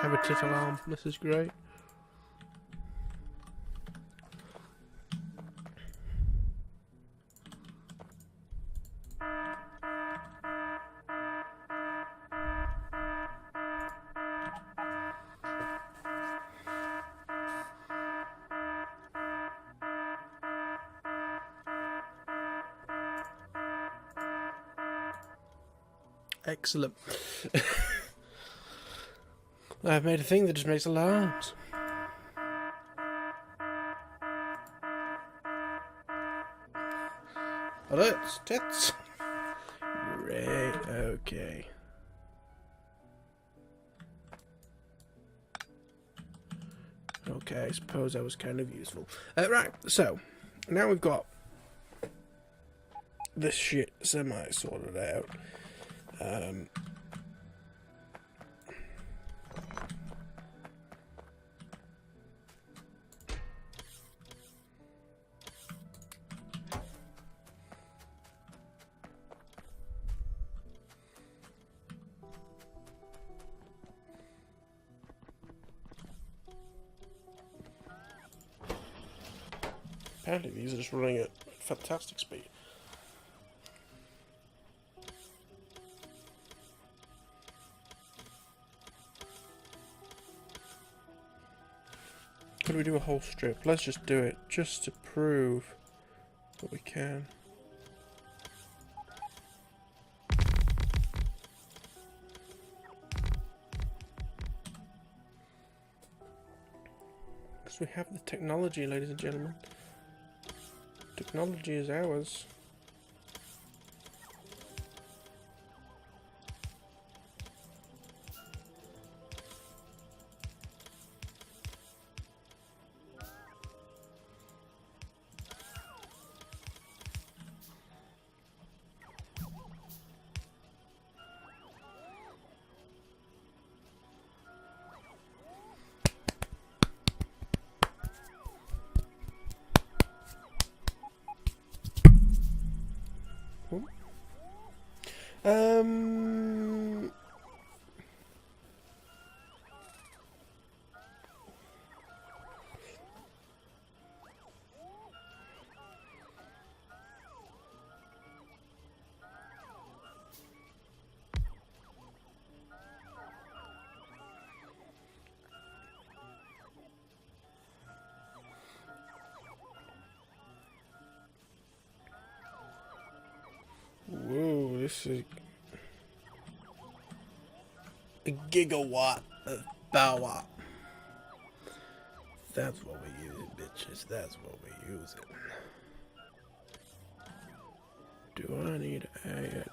Habitat alarm. This is great. Excellent. I've made a thing that just makes alarms. Alerts, tits. Great, okay. Okay, I suppose that was kind of useful. Right, so, now we've got this shit semi-sorted out. Apparently these are just running at fantastic speed. Could we do a whole strip? Let's just do it, just to prove that we can. Because we have the technology, ladies and gentlemen. Technology is ours. Whoa, this is a gigawatt of power. That's what we use it, bitches. That's what we use it. Do I need to add?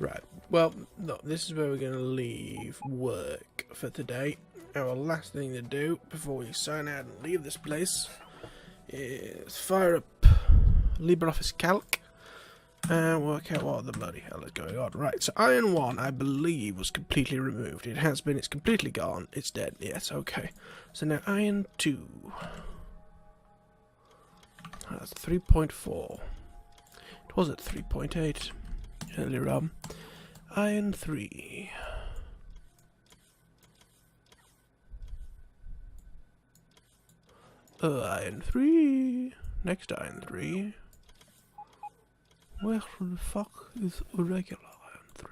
Right, well, no, this is where we're going to leave work for today. Our last thing to do before we sign out and leave this place is fire up LibreOffice Calc and work out what the bloody hell is going on. Right, so iron 1, I believe, was completely removed. It has been, it's completely gone, it's dead. Yes, okay. So now iron 2. That's 3.4. It was at 3.8. Earlier on. Iron 3. Iron 3. Next iron 3. Where the fuck is a regular iron 3?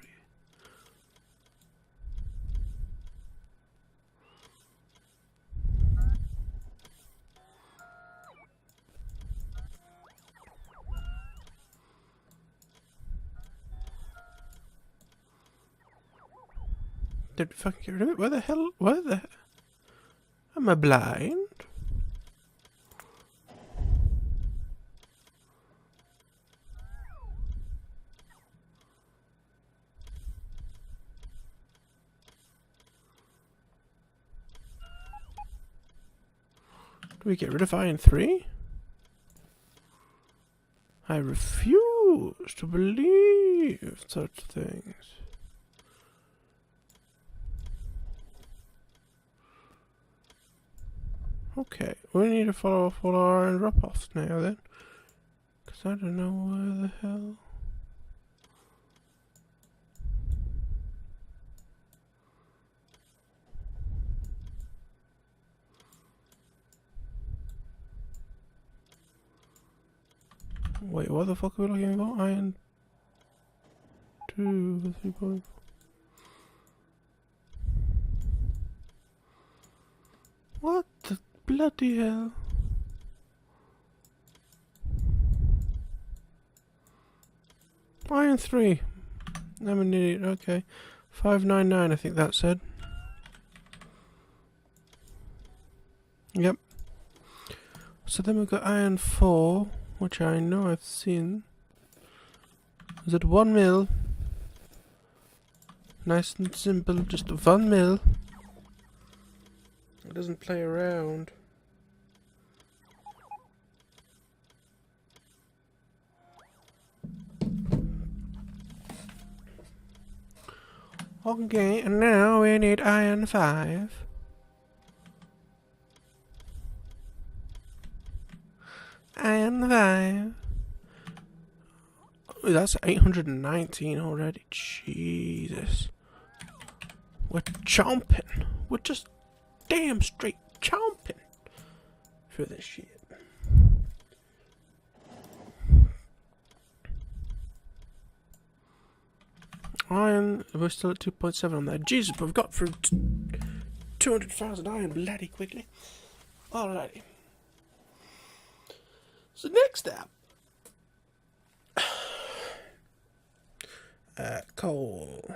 Did we fucking get rid of it? Where the hell? Where the? Am I blind? Did we get rid of iron 3? I refuse to believe such things. Okay, we need to follow up all our iron drop-offs now then. Because I don't know where the hell... Wait, what the fuck are we looking for? Iron 2, 3.4. What the bloody hell? Iron 3. I'm an idiot, okay. 599, I think that said. Yep. So then we've got iron 4, which I know I've seen. Is it 1 mil? Nice and simple, just 1 mil. It doesn't play around. Okay, and now we need iron 5. Iron 5. Oh, that's 819 already. Jesus. We're chomping. We're just damn straight chomping for this shit. Iron, we're still at 2.7 on there. Jesus, but we've got through 200,000 iron bloody quickly. Alrighty. So next up, coal.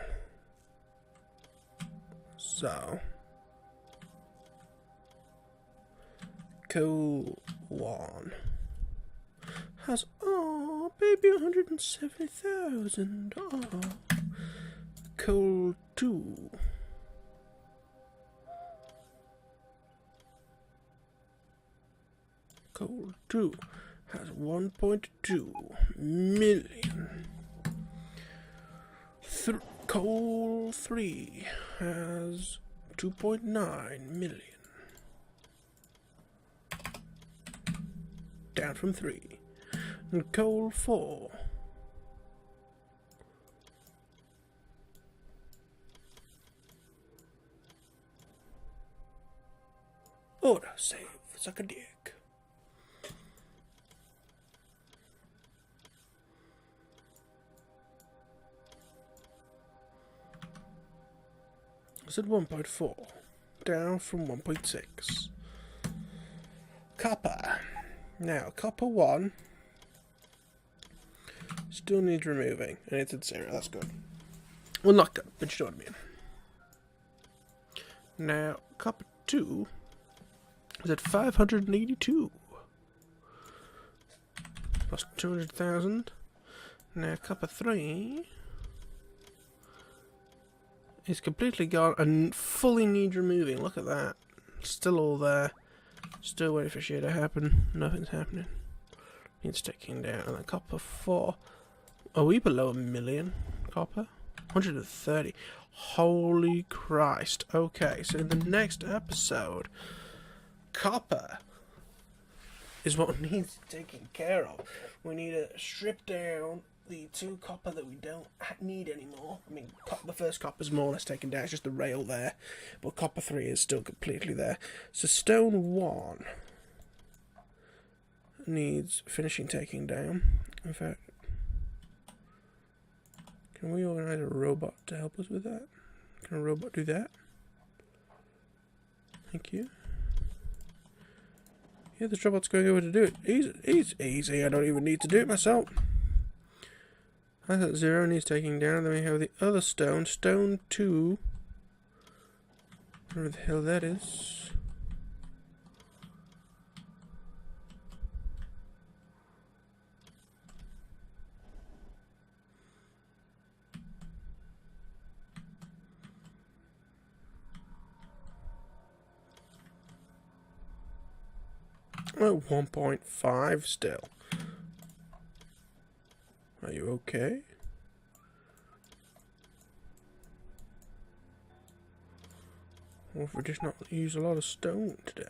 So, coal 1 has, oh baby, 170,000. Oh. Coal 2. Coal 2 has 1.2 million. Coal 3 has 2.9 million. Down from 3. And coal 4 auto save, suck a dick. It's at 1.4, down from 1.6. Copper. Now, copper 1 still needs removing, and it's at 0, that's good. Well, not good, but you know what I mean. Now, copper 2 is at 582. Plus 200,000. Now, copper 3 is completely gone and fully needs removing. Look at that. Still all there. Still waiting for shit to happen. Nothing's happening. Needs taking down. And then copper 4. Are we below 1 million copper? 130. Holy Christ. Okay, so in the next episode, copper is what needs taken care of. We need to strip down the 2 copper that we don't need anymore. I mean, the first copper is more or less taken down. It's just the rail there. But copper 3 is still completely there. So stone 1 needs finishing taking down. In fact, can we organize a robot to help us with that? Can a robot do that? Thank you. Yeah, this robot's going over to do it. Easy. I don't even need to do it myself. That's at 0, needs taking down. Then we have the other stone. Stone 2. Whatever the hell that is. Oh, 1.5 still. Are you okay? Or if we just not use a lot of stone today?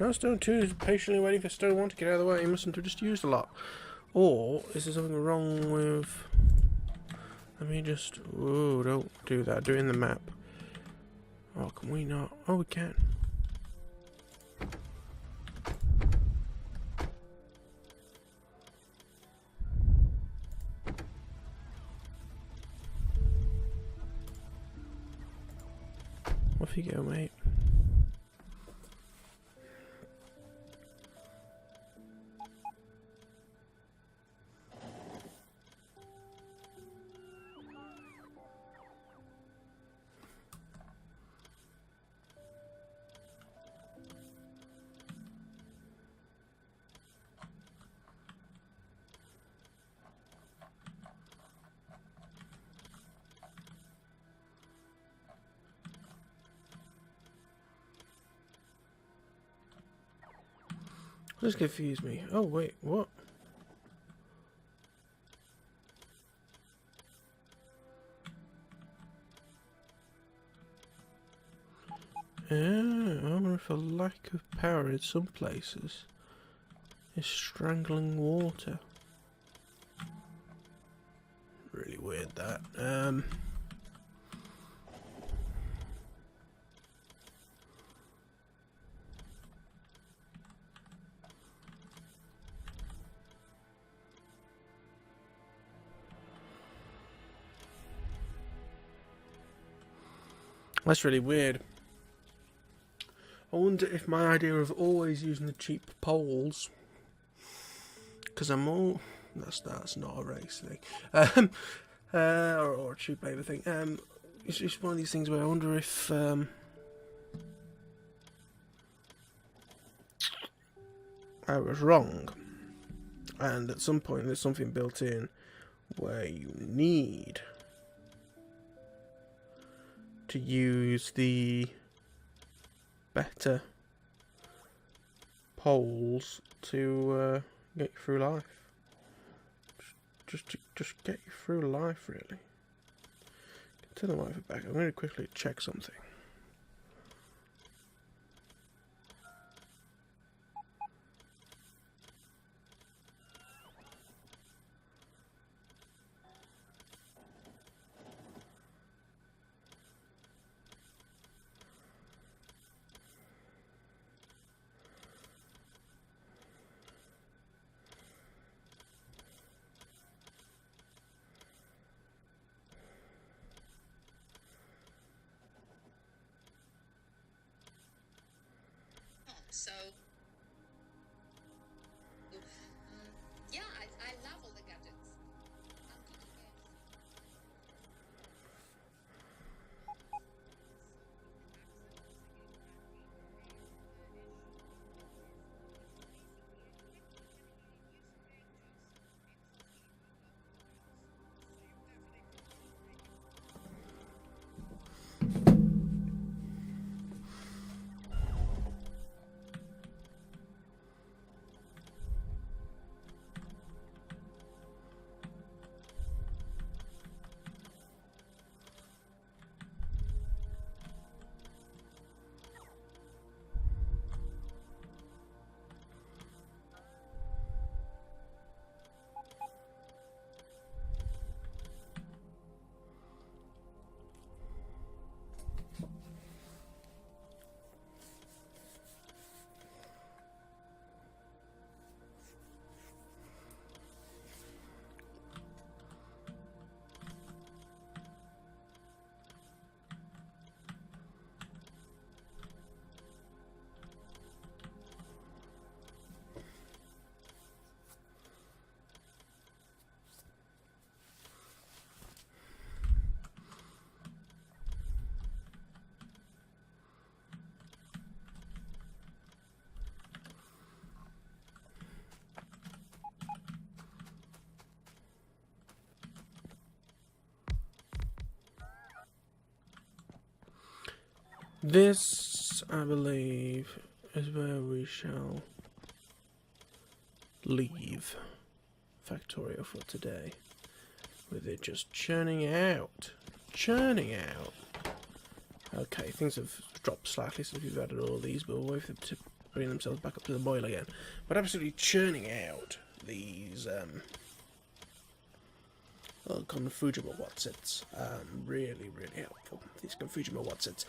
No, stone 2 is patiently waiting for stone 1 to get out of the way. He mustn't have just used a lot. Or is there something wrong with... Let me just... Whoa, don't do that. Do it in the map. Oh, can we not? Oh, we can. Off you go, mate. This confused me. Oh, wait, what? I wonder if a lack of power in some places is strangling water. Really weird that. That's really weird. I wonder if my idea of always using the cheap poles, because I'm all... That's not a race thing. Or a cheap labour thing. It's just one of these things where I wonder if... I was wrong. And at some point there's something built in where you need to use the better poles to get you through life. Just get you through life, really. Turn the Wi-Fi back. I'm going to quickly check something. So, yeah, I love all the gadgets. This, I believe, is where we shall leave Factorio for today with it just churning out. Okay, things have dropped slightly since we've added all these, but we'll wait for them to bring themselves back up to the boil again. But absolutely churning out these Confujima Watsits. Really helpful, these Confujima Watsits.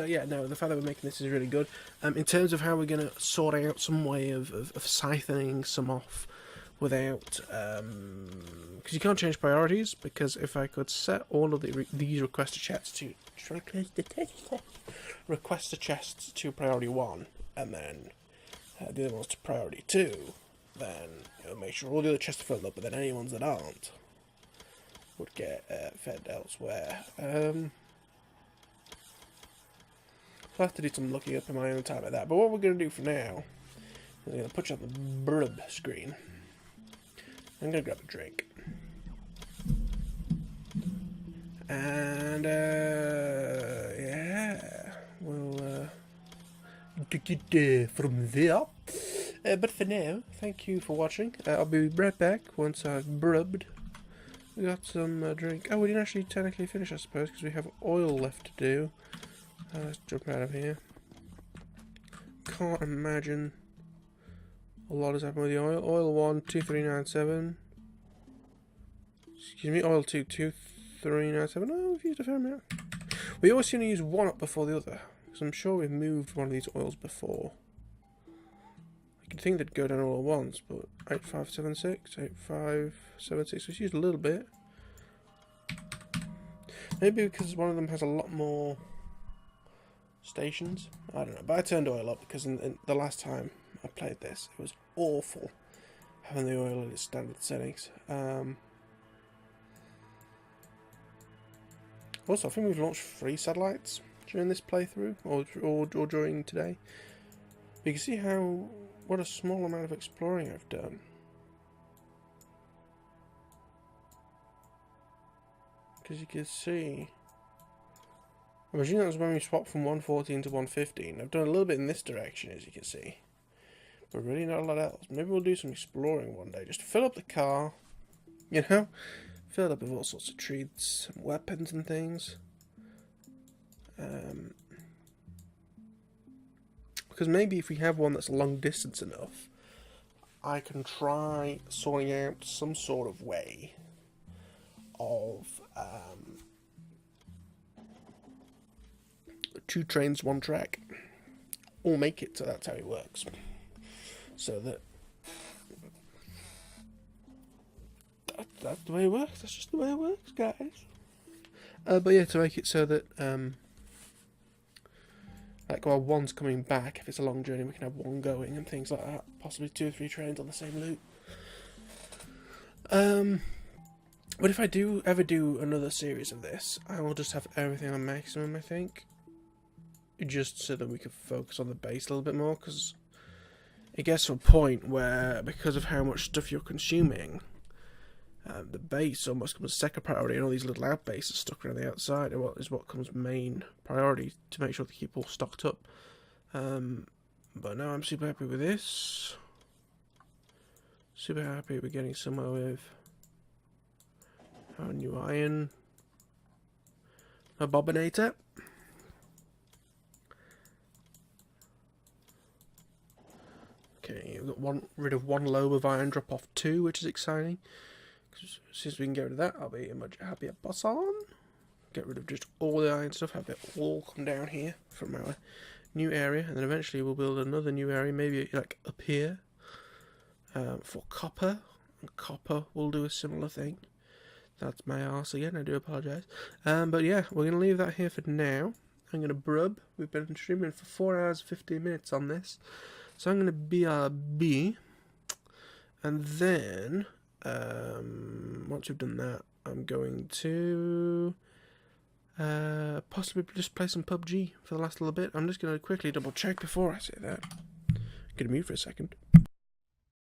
Yeah, no, the fact that we're making this is really good. In terms of how we're going to sort out some way of siphoning some off without, because you can't change priorities, because if I could set all of these request chests to priority 1, and then the other ones to priority 2, then it'll make sure all the other chests are filled up, but then any ones that aren't would get fed elsewhere. I'll have to do some looking up in my own time at that, but what we're going to do for now is I'm going to put you on the brub screen. I'm going to grab a drink. And, yeah, we'll take it from there. But for now, thank you for watching. I'll be right back once I've brubbed. We got some drink. Oh, we didn't actually technically finish, I suppose, because we have oil left to do. Let's jump out of here. Can't imagine a lot has happened with the oil. Oil 1, 2397. Excuse me, oil 2, 2397. Oh, we've used a fair amount. We always seem to use one up before the other, because I'm sure we've moved one of these oils before. I could think they'd go down all at once, but 8576, 8576, we've used a little bit. Maybe because one of them has a lot more stations. I don't know, but I turned oil up because in the last time I played this, it was awful having the oil in its standard settings. Also, I think we've launched 3 satellites during this playthrough, or during today. You can see what a small amount of exploring I've done. Because you can see, I imagine that was when we swapped from 114 to 115. I've done a little bit in this direction, as you can see, but really not a lot else. Maybe we'll do some exploring one day, just to fill up the car, you know, fill it up with all sorts of treats, and weapons and things. Because maybe if we have one that's long distance enough, I can try sorting out some sort of way of 2 trains, 1 track, or make it so that's how it works. So that's the way it works. That's just the way it works, guys. But yeah, to make it so that like while one's coming back, if it's a long journey, we can have one going and things like that. Possibly 2 or 3 trains on the same loop. But if I do ever do another series of this, I will just have everything on maximum, I think. Just so that we can focus on the base a little bit more, because it gets to a point where, because of how much stuff you're consuming, the base almost becomes second priority, and all these little out bases stuck around the outside is what comes main priority to make sure to keep all stocked up. But no, I'm super happy with this. Super happy we're getting somewhere with our new iron. A bobinator. Okay, we've got rid of 1 lobe of iron, drop off 2, which is exciting. As soon as we can get rid of that, I'll be a much happier boss on. Get rid of just all the iron stuff, have it all come down here from our new area, and then eventually we'll build another new area, maybe like up here, for copper. And copper will do a similar thing. That's my arse again, I do apologise. But yeah, we're going to leave that here for now. I'm going to brub. We've been streaming for 4 hours 15 minutes on this. So I'm going to BRB. And then, once we've done that, I'm going to possibly just play some PUBG for the last little bit. I'm just going to quickly double check before I say that. Get a mute for a second.